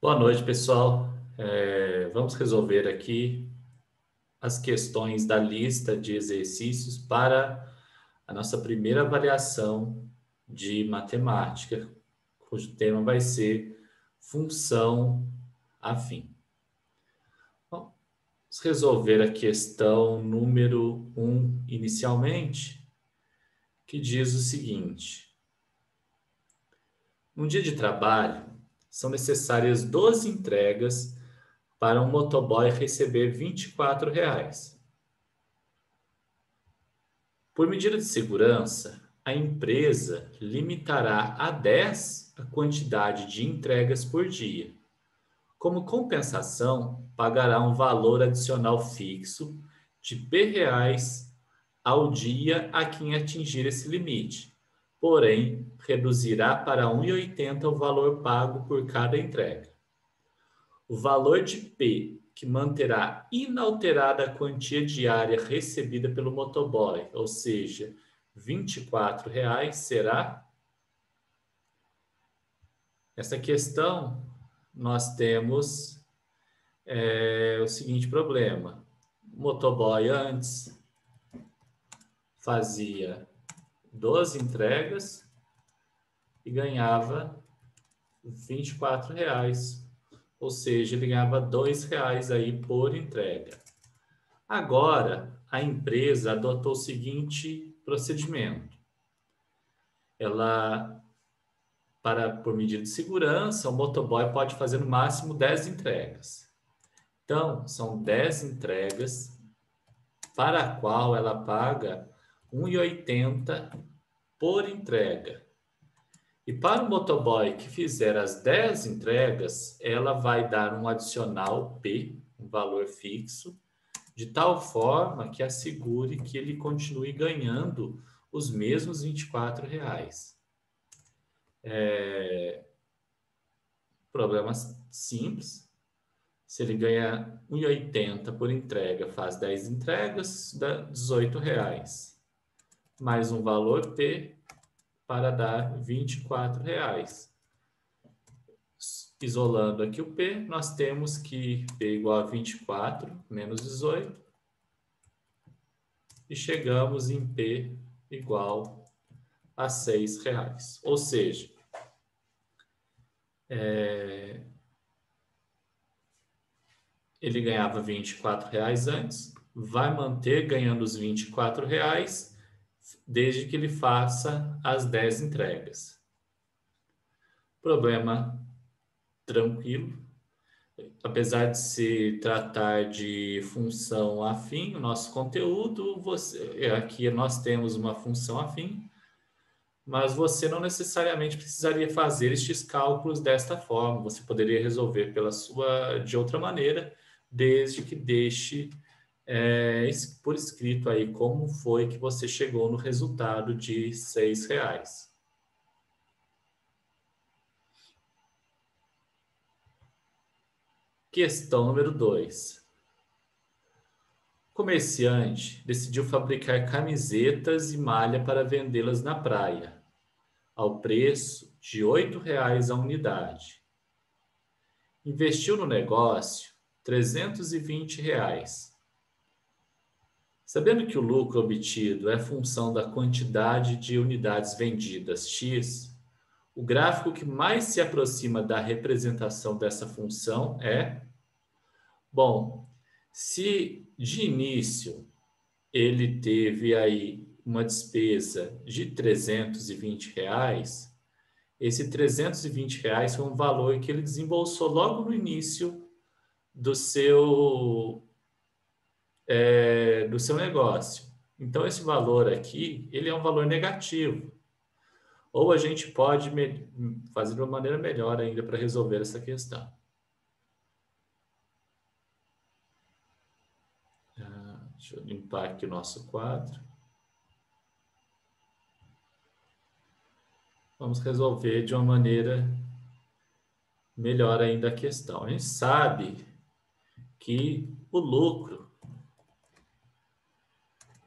Boa noite, pessoal. Vamos resolver aqui as questões da lista de exercícios para a nossa primeira avaliação de matemática, cujo tema vai ser função afim. Bom, vamos resolver a questão número 1 inicialmente, que diz o seguinte: num dia de trabalho, são necessárias 12 entregas para um motoboy receber R$ 24. Por medida de segurança, a empresa limitará a 10 a quantidade de entregas por dia. Como compensação, pagará um valor adicional fixo de R$ ao dia a quem atingir esse limite. Porém, reduzirá para R$ 1,80 o valor pago por cada entrega. O valor de P, que manterá inalterada a quantia diária recebida pelo motoboy, ou seja, R$ 24, será? Essa questão, nós temos o seguinte problema. O motoboy antes fazia 12 entregas e ganhava R$ 24. Ou seja, ele ganhava R$ 2 aí por entrega. Agora, a empresa adotou o seguinte procedimento. Por medida de segurança, o motoboy pode fazer no máximo 10 entregas. Então, são 10 entregas para a qual ela paga R$ 1,80 por entrega. E para o motoboy que fizer as 10 entregas, ela vai dar um adicional P, um valor fixo, de tal forma que assegure que ele continue ganhando os mesmos R$ 24. Problema simples. Se ele ganha R$ 1,80 por entrega, faz 10 entregas, dá R$ 18. Mais um valor P para dar R$ 24. Isolando aqui o P, nós temos que P igual a 24 menos 18. E chegamos em P igual a R$ 6. Ou seja, ele ganhava R$ 24 antes, vai manter ganhando os R$ 24 desde que ele faça as 10 entregas. Problema tranquilo. Apesar de se tratar de função afim, o nosso conteúdo, aqui nós temos uma função afim, mas você não necessariamente precisaria fazer estes cálculos desta forma. Você poderia resolver de outra maneira, desde que deixe por escrito aí como foi que você chegou no resultado de R$ 6. Questão número 2. O comerciante decidiu fabricar camisetas e malha para vendê-las na praia, ao preço de R$ 8 a unidade. Investiu no negócio R$ 320. Sabendo que o lucro obtido é função da quantidade de unidades vendidas X, o gráfico que mais se aproxima da representação dessa função é... Bom, se de início ele teve aí uma despesa de R$ 320, esse R$ 320 foi um valor que ele desembolsou logo no início do seu negócio. Então, esse valor aqui, ele é um valor negativo. Ou a gente pode fazer de uma maneira melhor ainda para resolver essa questão. Deixa eu limpar aqui o nosso quadro. Vamos resolver de uma maneira melhor ainda a questão. A gente sabe que o lucro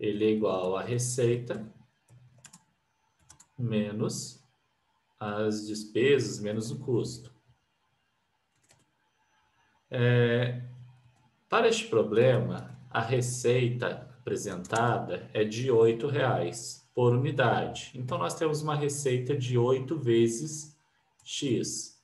ele é igual à receita menos as despesas menos o custo. Para este problema, a receita apresentada é de R$ 8,00 por unidade. Então, nós temos uma receita de 8 vezes X.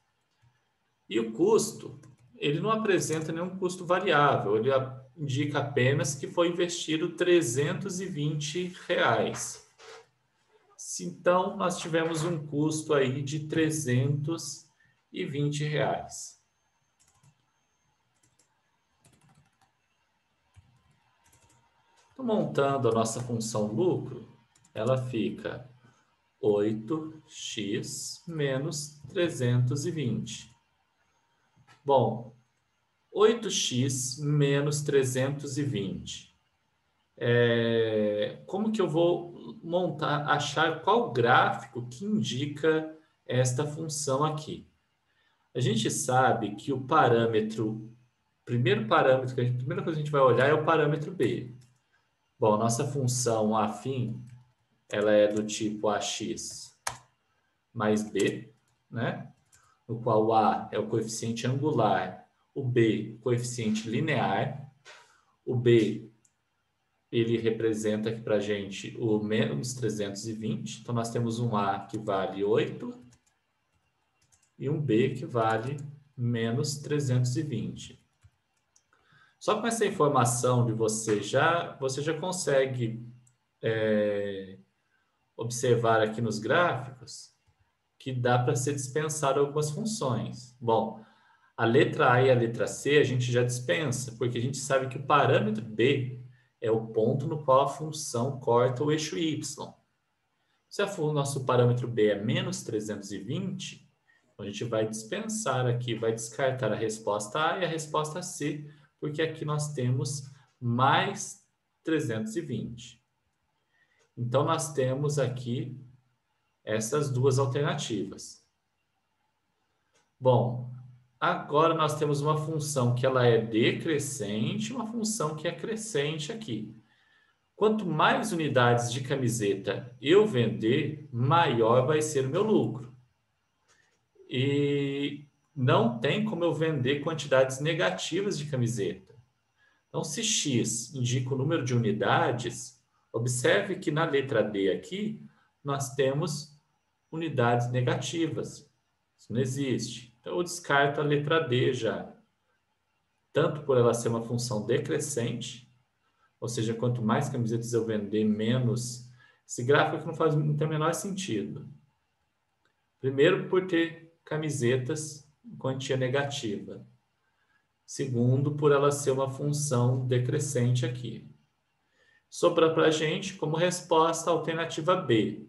E o custo, ele não apresenta nenhum custo variável, ele indica apenas que foi investido R$ 320,00. Então, nós tivemos um custo aí de R$ 320,00. Então, montando a nossa função lucro, ela fica 8x menos 320. Bom, 8x menos 320. Como que eu vou achar qual gráfico que indica esta função aqui? A gente sabe que o parâmetro, primeira coisa que a gente vai olhar é o parâmetro b. Bom, nossa função afim, ela é do tipo ax mais b, né? No qual o a é o coeficiente angular, o b, coeficiente linear, o b, ele representa aqui para a gente o menos 320, então nós temos um a que vale 8 e um b que vale menos 320. Só com essa informação de você já consegue observar aqui nos gráficos que dá para ser dispensado algumas funções. Bom, a letra A e a letra C a gente já dispensa, porque a gente sabe que o parâmetro B é o ponto no qual a função corta o eixo Y. Se o nosso parâmetro B é menos 320, a gente vai dispensar aqui, vai descartar a resposta A e a resposta C, porque aqui nós temos mais 320. Então, nós temos aqui essas duas alternativas. Bom, agora nós temos uma função que ela é decrescente, uma função que é crescente aqui. Quanto mais unidades de camiseta eu vender, maior vai ser o meu lucro. E não tem como eu vender quantidades negativas de camiseta. Então, se X indica o número de unidades, observe que na letra D aqui, nós temos unidades negativas. Isso não existe. Então, eu descarto a letra D já. Tanto por ela ser uma função decrescente, ou seja, quanto mais camisetas eu vender, menos. Esse gráfico aqui não tem o menor sentido. Primeiro, por ter camisetas em quantia negativa. Segundo, por ela ser uma função decrescente aqui. Sobra para a gente como resposta a alternativa B.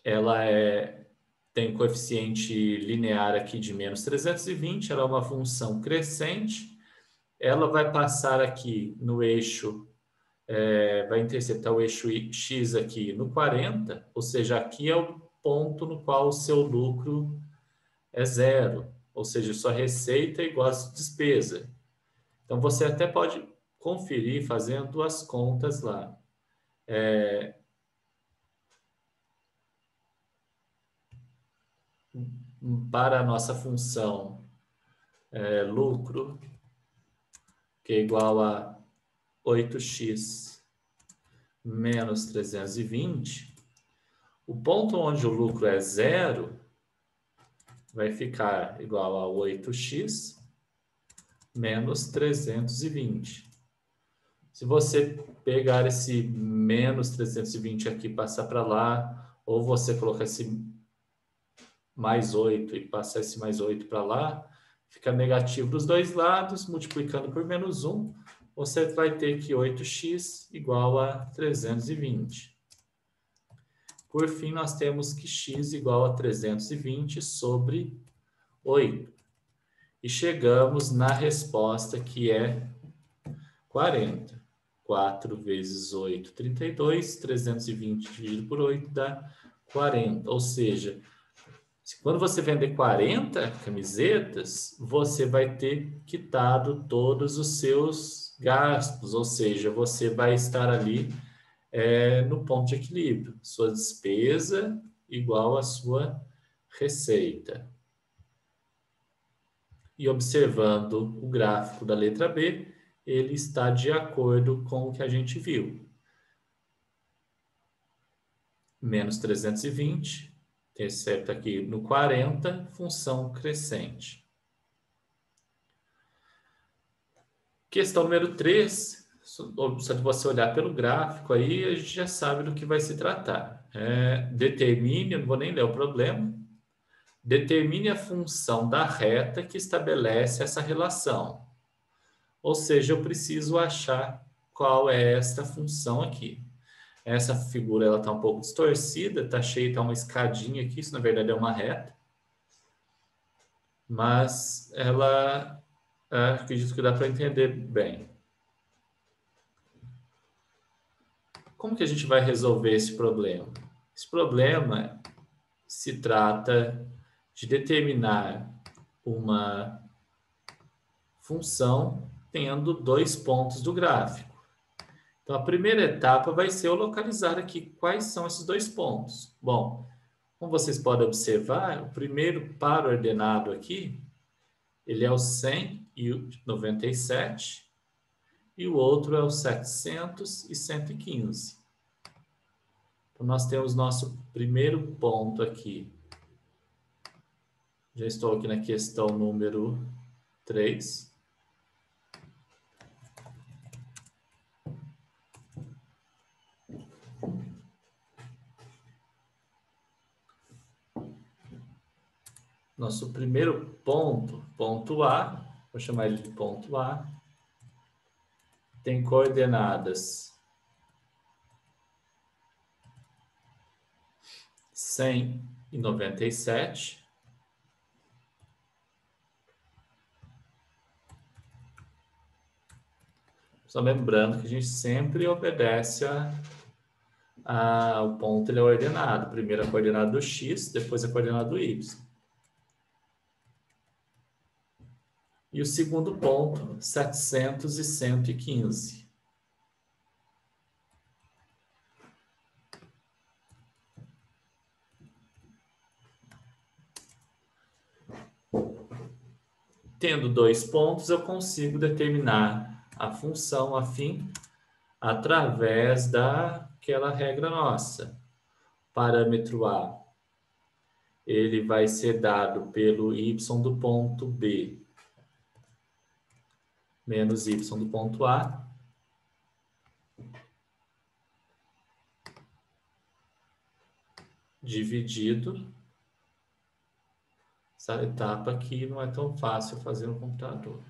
Ela tem coeficiente linear aqui de menos 320, ela é uma função crescente. Ela vai passar aqui no eixo, vai interceptar o eixo X aqui no 40, ou seja, aqui é o ponto no qual o seu lucro é zero, ou seja, sua receita é igual a sua despesa. Então, você até pode conferir fazendo as contas lá. Para a nossa função lucro, que é igual a 8x menos 320, o ponto onde o lucro é zero vai ficar igual a 8x menos 320. Se você pegar esse menos 320 aqui e passar para lá, ou você colocar esse mais 8 e passar esse mais 8 para lá, fica negativo dos dois lados, multiplicando por menos 1, você vai ter que 8x igual a 320. Por fim, nós temos que x igual a 320 sobre 8. E chegamos na resposta que é 40. 4 vezes 8, 32. 320 dividido por 8 dá 40. Ou seja, quando você vender 40 camisetas, você vai ter quitado todos os seus gastos. Ou seja, você vai estar ali no ponto de equilíbrio. Sua despesa igual à sua receita. E observando o gráfico da letra B, ele está de acordo com o que a gente viu. Menos 320, intercepta aqui no 40, função crescente. Questão número 3, só de você olhar pelo gráfico aí, a gente já sabe do que vai se tratar. Determine, eu não vou nem ler o problema, determine a função da reta que estabelece essa relação. Ou seja, eu preciso achar qual é esta função aqui. Essa figura ela está um pouco distorcida, está cheia, está uma escadinha aqui, isso na verdade é uma reta. Mas ela, acredito que dá para entender bem. Como que a gente vai resolver esse problema? Esse problema se trata de determinar uma função tendo 2 pontos do gráfico. Então, a primeira etapa vai ser eu localizar aqui quais são esses 2 pontos. Bom, como vocês podem observar, o primeiro par ordenado aqui, ele é o 100 e o 97, e o outro é o 700 e 115. Então, nós temos nosso primeiro ponto aqui. Já estou aqui na questão número 3. Nosso primeiro ponto, ponto A, vou chamar ele de ponto A, tem coordenadas 100 e 97. Só lembrando que a gente sempre obedece o ponto, ele é ordenado. Primeiro a coordenada do x, depois a coordenada do y. E o segundo ponto, 700 e 115. Tendo 2 pontos, eu consigo determinar a função afim através daquela regra nossa. Parâmetro A, ele vai ser dado pelo y do ponto B menos y do ponto A, dividido. Essa etapa aqui não é tão fácil fazer no computador.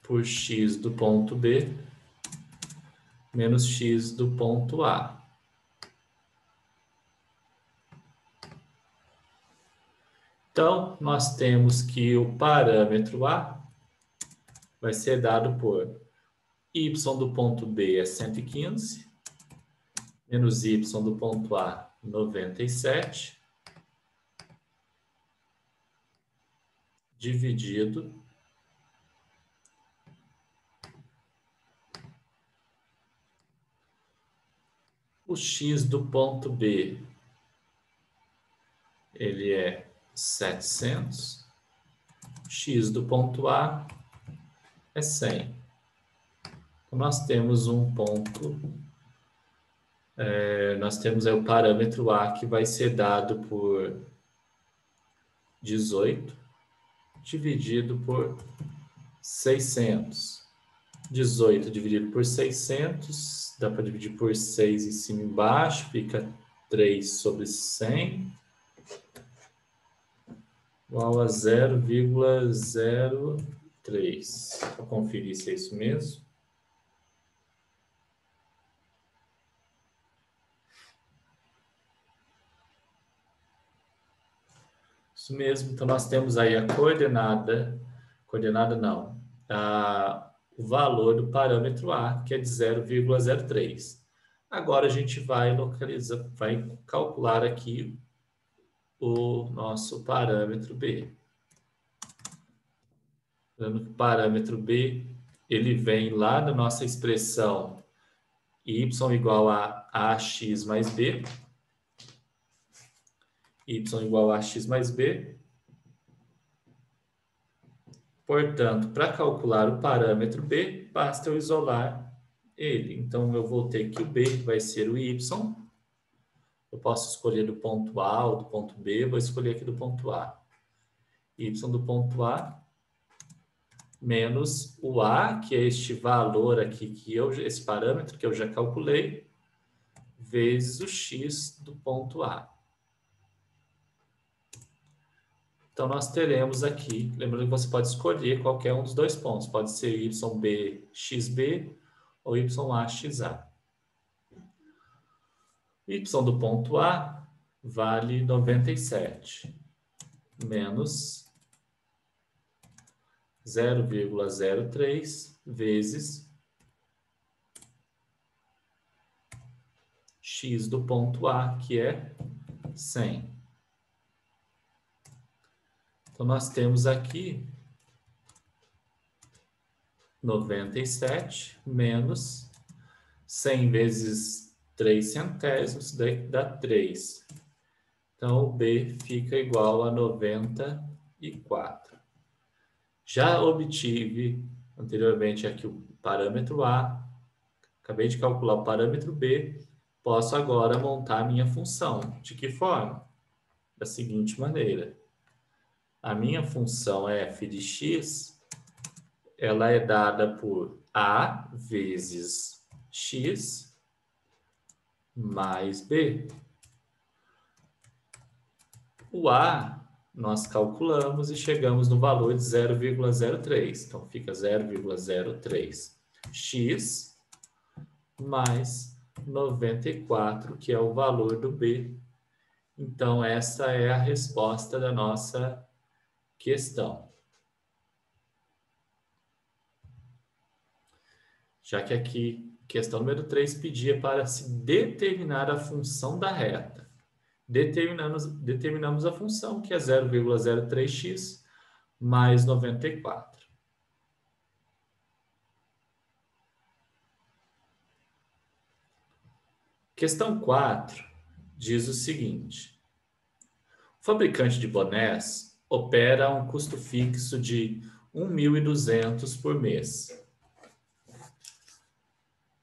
Por x do ponto B menos x do ponto A. Então, nós temos que o parâmetro A vai ser dado por y do ponto B é 115, menos y do ponto A, 97, dividido o x do ponto B, ele é 700, x do ponto A é 100. Então, nós temos um ponto, nós temos aí o parâmetro A que vai ser dado por 18, dividido por 600. 18 dividido por 600, dá para dividir por 6 em cima e embaixo, fica 3 sobre 100, igual a 0,03. Vou conferir se é isso mesmo. Isso mesmo, então nós temos aí a coordenada não, o valor do parâmetro A, que é de 0,03. Agora a gente vai localizar, vai calcular aqui o nosso parâmetro B. Lembrando que o parâmetro B, ele vem lá da nossa expressão y igual a ax mais b. y igual a x mais b. Portanto, para calcular o parâmetro b, basta eu isolar ele. Então, eu vou ter que o b vai ser o y. Eu posso escolher do ponto A ou do ponto B, vou escolher aqui do ponto A. Y do ponto A menos o A, que é este valor aqui, esse parâmetro que eu já calculei, vezes o x do ponto A. Então, nós teremos aqui, lembrando que você pode escolher qualquer um dos dois pontos, pode ser YB, ou YAXA. Y do ponto A vale 97, menos 0,03 vezes x do ponto A, que é 100. Então, nós temos aqui 97 menos 100 vezes 3 centésimos, dá 3. Então, o B fica igual a 94. Já obtive anteriormente aqui o parâmetro A, acabei de calcular o parâmetro B, posso agora montar a minha função. De que forma? Da seguinte maneira. A minha função f de x, ela é dada por A vezes x mais B. O A nós calculamos e chegamos no valor de 0,03. Então, fica 0,03 x mais 94, que é o valor do B. Então, essa é a resposta da nossa questão. Já que aqui, questão número 3, pedia para se determinar a função da reta. Determinamos a função, que é 0,03x mais 94. Questão 4 diz o seguinte. O fabricante de bonés opera a um custo fixo de 1.200 por mês.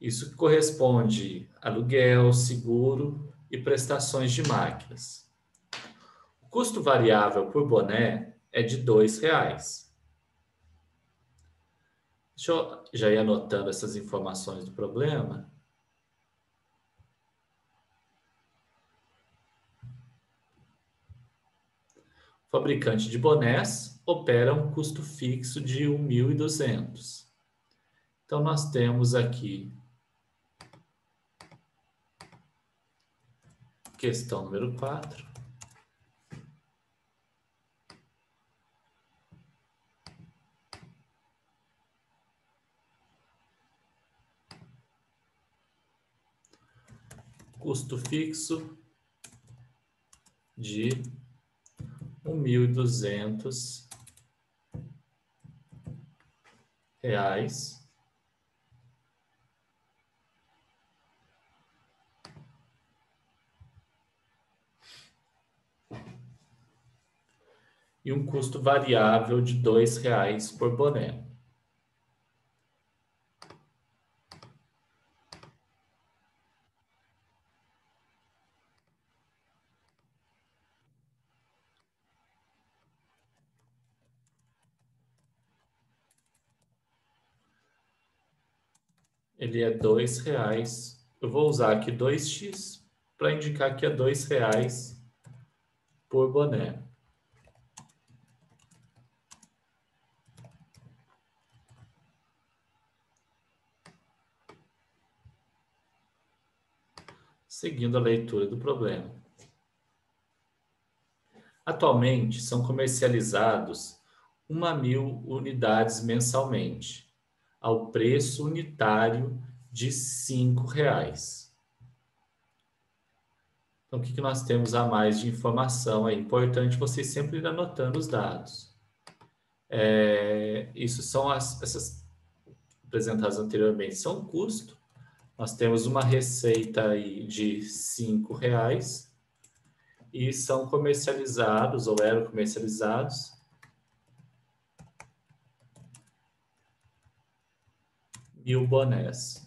Isso corresponde a aluguel, seguro e prestações de máquinas. O custo variável por boné é de R$ 2,00. Deixa eu já ir anotando essas informações do problema. O fabricante de bonés opera um custo fixo de 1.200. Então, nós temos aqui questão número 4. Custo fixo de 1.200 reais. E um custo variável de R$ 2,00 por boné. Ele é R$ 2,00. Eu vou usar aqui 2x para indicar que é R$ 2,00 por boné. Seguindo a leitura do problema. Atualmente, são comercializados 1.000 unidades mensalmente, ao preço unitário de R$ 5,00. Então, o que nós temos a mais de informação? É importante vocês sempre ir anotando os dados. Isso são essas apresentadas anteriormente, são custo. Nós temos uma receita aí de R$ 5,00 e são comercializados ou eram comercializados 1.000 bonés.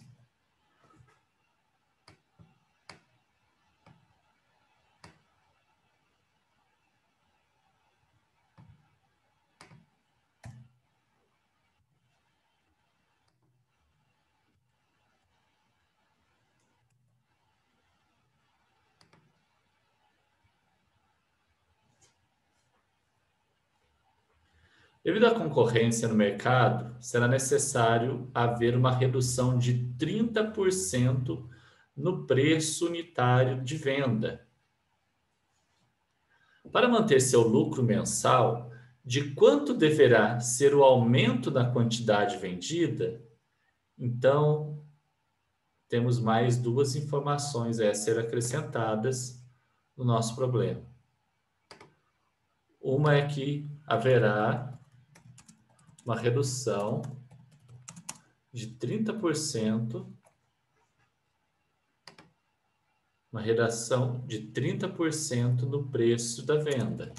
Devido à concorrência no mercado, será necessário haver uma redução de 30% no preço unitário de venda. Para manter seu lucro mensal, de quanto deverá ser o aumento da quantidade vendida? Então, temos mais duas informações a ser acrescentadas no nosso problema. Uma é que haverá uma redução de 30%, uma redução de 30% no preço da venda.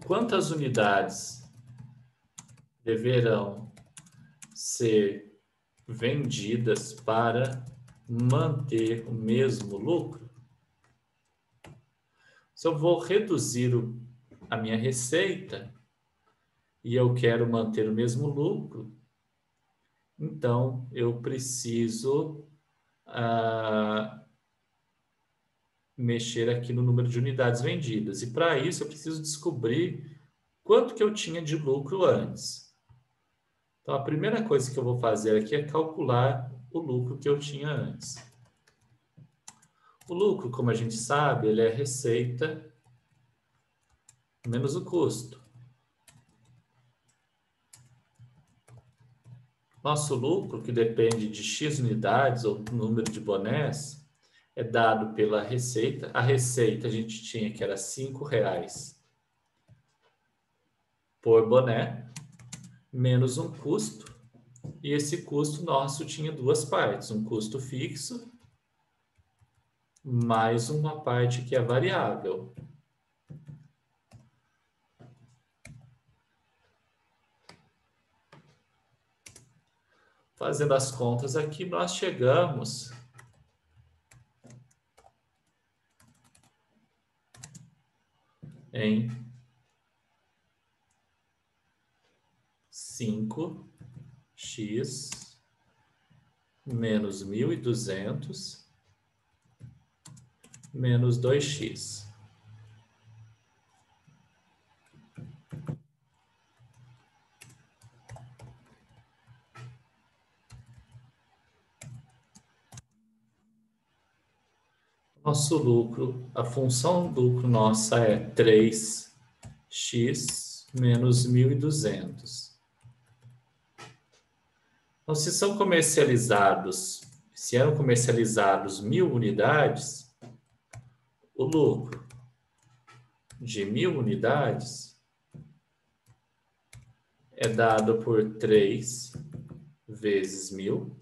Quantas unidades deverão ser vendidas para manter o mesmo lucro? Se eu vou reduzir a minha receita e eu quero manter o mesmo lucro, então eu preciso mexer aqui no número de unidades vendidas. E para isso eu preciso descobrir quanto que eu tinha de lucro antes. Então a primeira coisa que eu vou fazer aqui é calcular o lucro que eu tinha antes. O lucro, como a gente sabe, ele é receita menos o custo. Nosso lucro, que depende de X unidades ou do número de bonés, é dado pela receita. A receita a gente tinha que era R$5 por boné, menos um custo. E esse custo nosso tinha duas partes, um custo fixo mais uma parte que é variável. Fazendo as contas aqui, nós chegamos em 5x menos 1.200 menos 2x. Nosso lucro, a função do lucro nossa é 3x menos 1.200. Então, se eram comercializados 1.000 unidades, o lucro de 1.000 unidades é dado por 3 vezes 1.000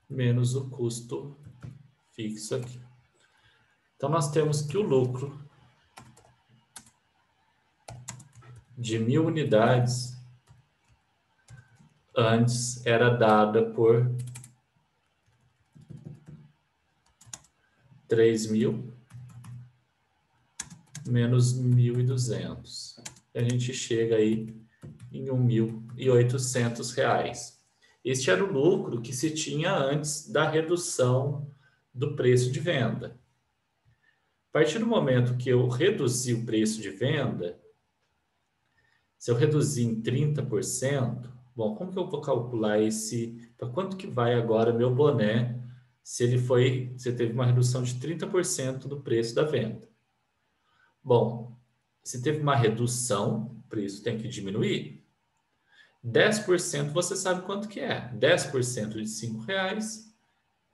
menos o custo fixo aqui. Então, nós temos que o lucro de 1.000 unidades antes era dada por 3.000 menos 1.200. A gente chega aí em R$1.800. Este era o lucro que se tinha antes da redução do preço de venda. A partir do momento que eu reduzi o preço de venda, se eu reduzir em 30%, bom, como que eu vou calcular para quanto que vai agora meu boné se teve uma redução de 30% do preço da venda? Bom, se teve uma redução, o preço tem que diminuir. 10% você sabe quanto que é. 10% de R$5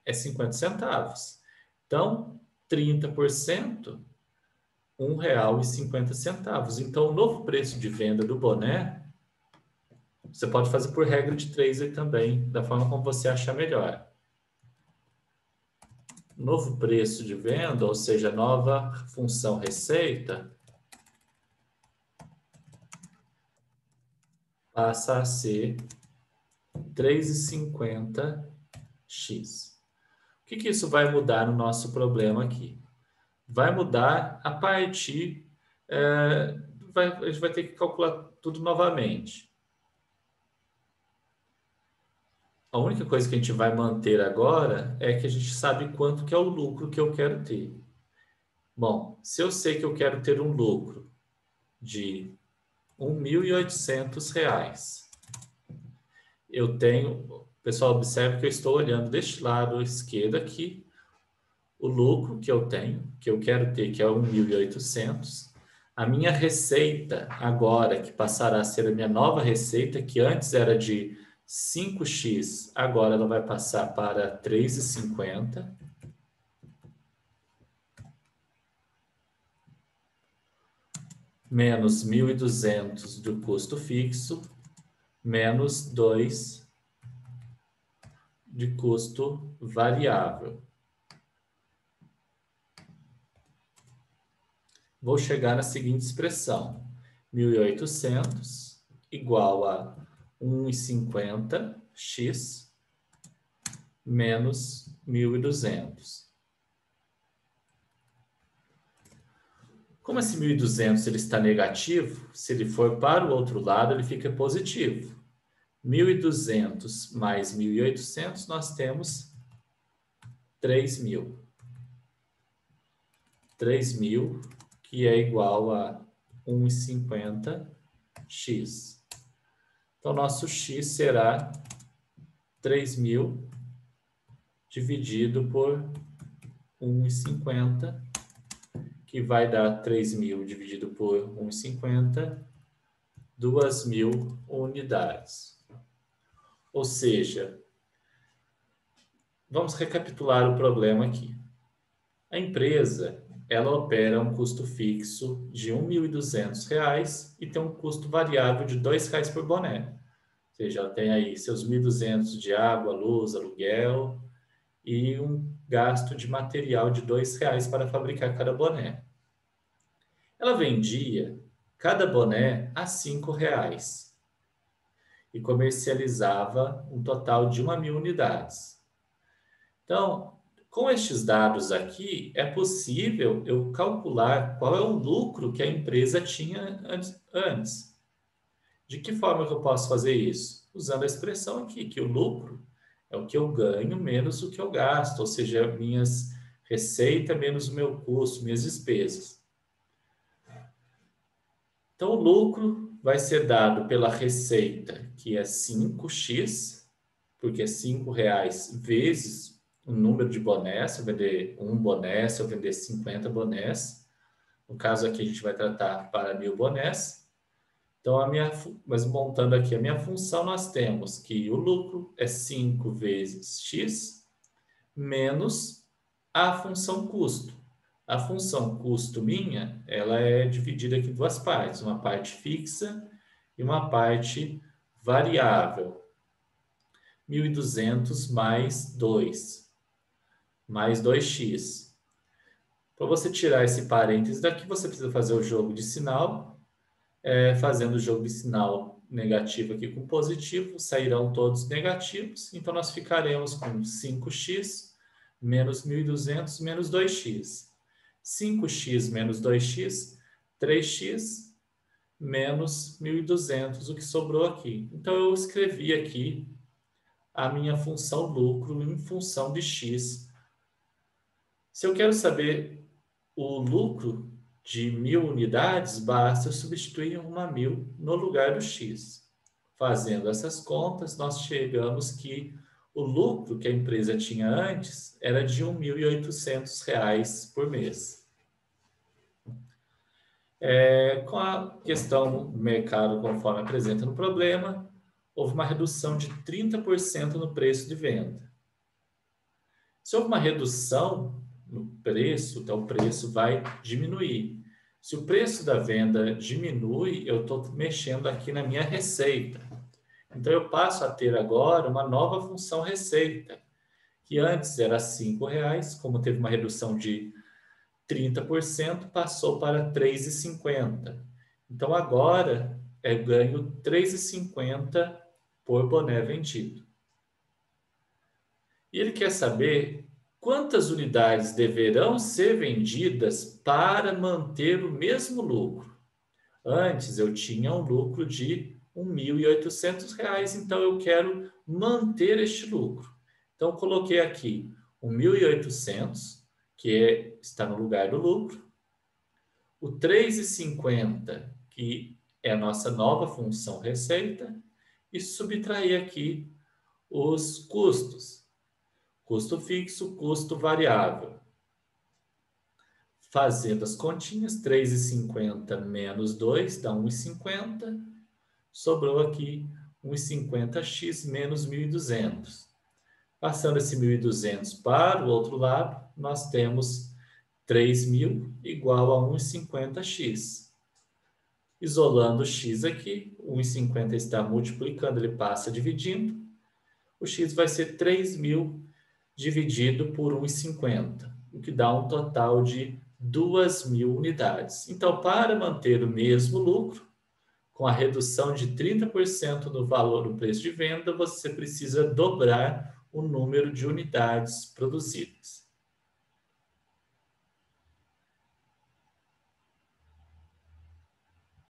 é 50 centavos. Então, 30%, R$ 1,50. Então, o novo preço de venda do boné, você pode fazer por regra de 3 aí também, da forma como você achar melhor. Novo preço de venda, ou seja, nova função receita, passa a ser 3,50x. O que isso vai mudar no nosso problema aqui? Vai mudar a partir... a gente vai ter que calcular tudo novamente. A única coisa que a gente vai manter agora é que a gente sabe quanto que é o lucro que eu quero ter. Bom, se eu sei que eu quero ter um lucro de R$ 1.800, eu tenho... Pessoal, observe que eu estou olhando deste lado esquerdo aqui, o lucro que eu tenho, que eu quero ter, que é 1.800. A minha receita agora, que passará a ser a minha nova receita, que antes era de 5x, agora ela vai passar para 3,50. Menos 1.200 do custo fixo, menos 2 de custo variável. Vou chegar na seguinte expressão: 1.800 igual a 1,50x menos 1.200. Como esse 1.200 ele está negativo, se ele for para o outro lado, ele fica positivo. 1.200 mais 1.800, nós temos 3.000. 3.000, que é igual a 1,50x. Então, nosso x será 3.000 dividido por 1,50, que vai dar 3.000 dividido por 1,50, 2.000 unidades. Ou seja, vamos recapitular o problema aqui. A empresa, ela opera um custo fixo de R$ 1.200 e tem um custo variável de R$ 2 por boné. Ou seja, ela tem aí seus 1.200 de água, luz, aluguel e um gasto de material de R$ 2 para fabricar cada boné. Ela vendia cada boné a R$ 5 e comercializava um total de 1.000 unidades. Então, com estes dados aqui, é possível eu calcular qual é o lucro que a empresa tinha antes. De que forma que eu posso fazer isso? Usando a expressão aqui, que o lucro é o que eu ganho menos o que eu gasto, ou seja, minhas receitas menos o meu custo, minhas despesas. Então, o lucro vai ser dado pela receita, que é 5x, porque é R$ 5 vezes o número de bonés. Se eu vender um boné, se eu vender 50 bonés. No caso aqui, a gente vai tratar para 1.000 bonés. Então, mas montando aqui a minha função, nós temos que o lucro é 5 vezes x menos a função custo. A função custo minha, ela é dividida aqui em duas partes, uma parte fixa e uma parte variável. 1.200 mais 2, mais 2x. Para você tirar esse parênteses daqui, você precisa fazer o jogo de sinal. Fazendo o jogo de sinal negativo aqui com positivo, sairão todos negativos. Então, nós ficaremos com 5x menos 1.200 menos 2x. 5x menos 2x, 3x menos 1.200, o que sobrou aqui. Então, eu escrevi aqui a minha função lucro em função de x. Se eu quero saber o lucro de 1.000 unidades, basta substituir uma 1.000 no lugar do x. Fazendo essas contas, nós chegamos que o lucro que a empresa tinha antes era de R$ 1.800 por mês. Com a questão do mercado, conforme apresenta no problema, houve uma redução de 30% no preço de venda. Se houve uma redução no preço, então o preço vai diminuir. Se o preço da venda diminui, eu estou mexendo aqui na minha receita. Então eu passo a ter agora uma nova função receita, que antes era R$ 5, como teve uma redução de 30%, passou para R$ 3,50. Então agora eu ganho R$ 3,50 por boné vendido. E ele quer saber quantas unidades deverão ser vendidas para manter o mesmo lucro. Antes eu tinha um lucro de R$ 1.800, então eu quero manter este lucro. Então eu coloquei aqui 1.800, está no lugar do lucro, o 3,50, que é a nossa nova função receita, e subtrair aqui os custos. Custo fixo, custo variável. Fazendo as continhas, 3,50 menos 2 dá 1,50. Sobrou aqui 1,50x menos 1.200. Passando esse 1.200 para o outro lado, nós temos 3.000 igual a 1,50x. Isolando o x aqui, 1,50 está multiplicando, ele passa dividindo. O x vai ser 3.000 dividido por 1,50, o que dá um total de 2.000 unidades. Então, para manter o mesmo lucro, com a redução de 30% no valor do preço de venda, você precisa dobrar o número de unidades produzidas.